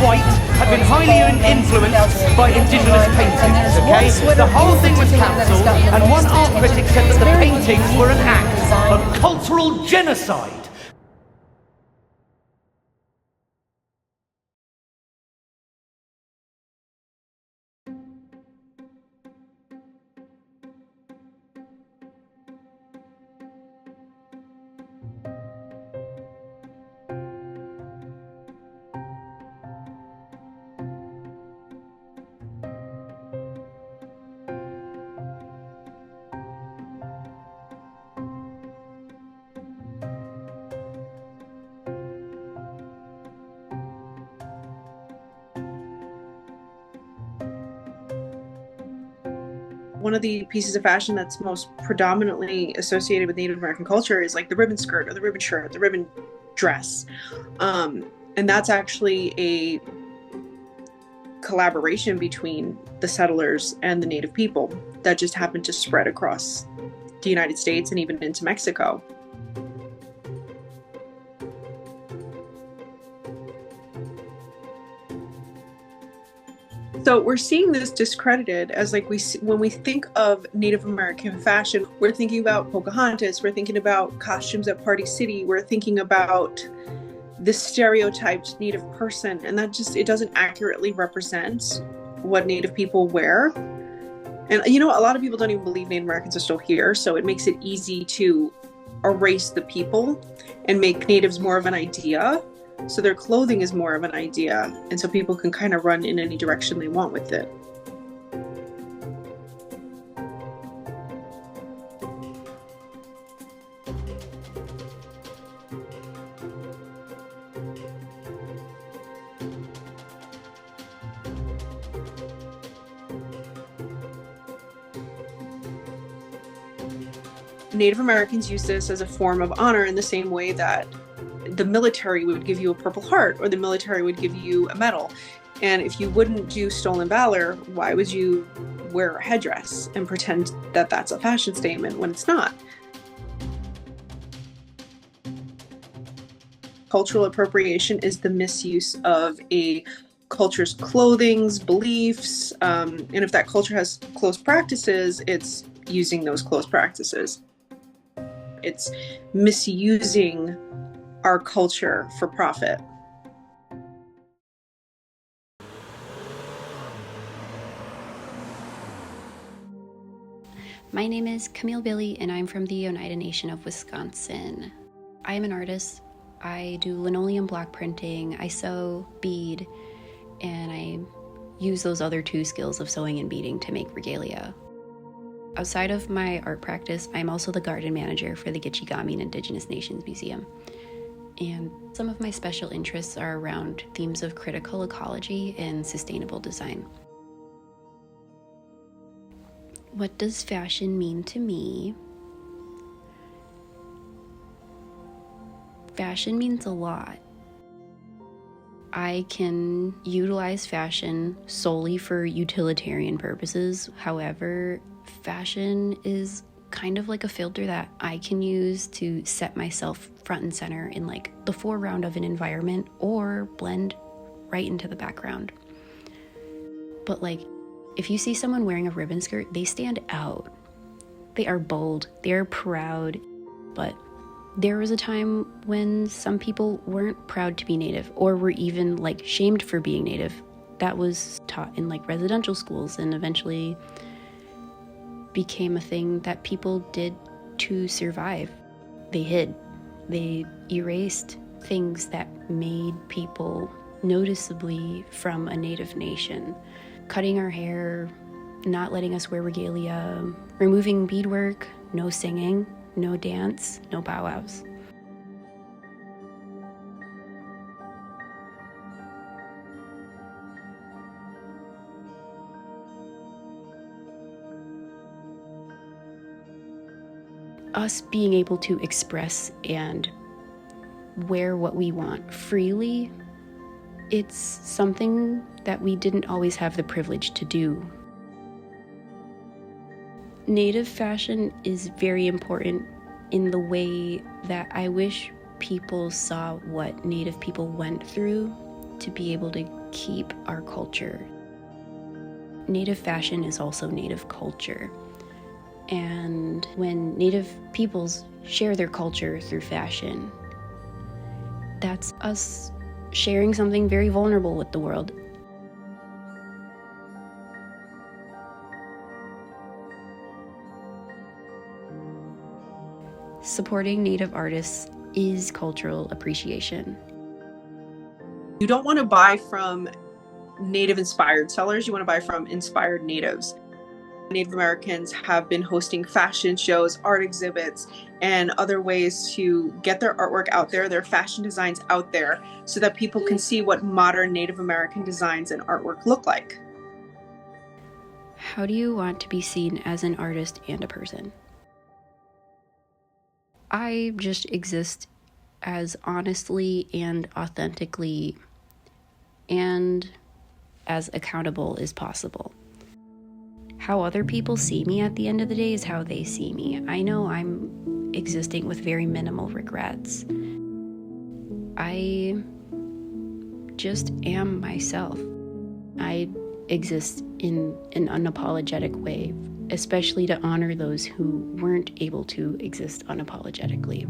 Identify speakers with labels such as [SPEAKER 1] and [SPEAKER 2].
[SPEAKER 1] white had been highly influenced by indigenous paintings, okay? The whole thing was cancelled, and one art critic said that the paintings were an act of cultural genocide.
[SPEAKER 2] One of the pieces of fashion that's most predominantly associated with Native American culture is like the ribbon skirt or the ribbon shirt, the ribbon dress. And that's actually a collaboration between the settlers and the Native people that just happened to spread across the United States and even into Mexico. So we're seeing this discredited as like when we think of Native American fashion, we're thinking about Pocahontas, we're thinking about costumes at Party City, we're thinking about this stereotyped Native person, and that just, it doesn't accurately represent what Native people wear. And you know, a lot of people don't even believe Native Americans are still here, so it makes it easy to erase the people and make natives more of an idea. So their clothing is more of an idea, and so people can kind of run in any direction they want with it. Native Americans use this as a form of honor in the same way that the military would give you a Purple Heart, or the military would give you a medal. And if you wouldn't do stolen valor, why would you wear a headdress and pretend that that's a fashion statement when it's not? Cultural appropriation is the misuse of a culture's clothings, beliefs, and if that culture has close practices, it's using those close practices. It's misusing our culture for profit.
[SPEAKER 3] My name is Camille Billie, and I'm from the Oneida Nation of Wisconsin. I am an artist. I do linoleum block printing, I sew, bead, and I use those other two skills of sewing and beading to make regalia. Outside of my art practice, I'm also the garden manager for the Gitchigami Indigenous Nations Museum. And some of my special interests are around themes of critical ecology and sustainable design. What does fashion mean to me? Fashion means a lot. I can utilize fashion solely for utilitarian purposes. However, fashion is kind of like a filter that I can use to set myself front and center in like the foreground of an environment or blend right into the background. But like, if you see someone wearing a ribbon skirt, they stand out. They are bold, they are proud. But there was a time when some people weren't proud to be Native or were even like shamed for being Native. That was taught in like residential schools and eventually became a thing that people did to survive. They hid. They erased things that made people noticeably from a Native nation. Cutting our hair, not letting us wear regalia, removing beadwork, no singing, no dance, no powwows. Us being able to express and wear what we want freely, it's something that we didn't always have the privilege to do. Native fashion is very important in the way that I wish people saw what Native people went through to be able to keep our culture. Native fashion is also Native culture. And when Native peoples share their culture through fashion, that's us sharing something very vulnerable with the world. Supporting Native artists is cultural appreciation.
[SPEAKER 2] You don't want to buy from Native inspired sellers, you want to buy from inspired Natives. Native Americans have been hosting fashion shows, art exhibits, and other ways to get their artwork out there, their fashion designs out there, so that people can see what modern Native American designs and artwork look like.
[SPEAKER 3] How do you want to be seen as an artist and a person? I just exist as honestly and authentically and as accountable as possible. How other people see me at the end of the day is how they see me. I know I'm existing with very minimal regrets. I just am myself. I exist in an unapologetic way, especially to honor those who weren't able to exist unapologetically.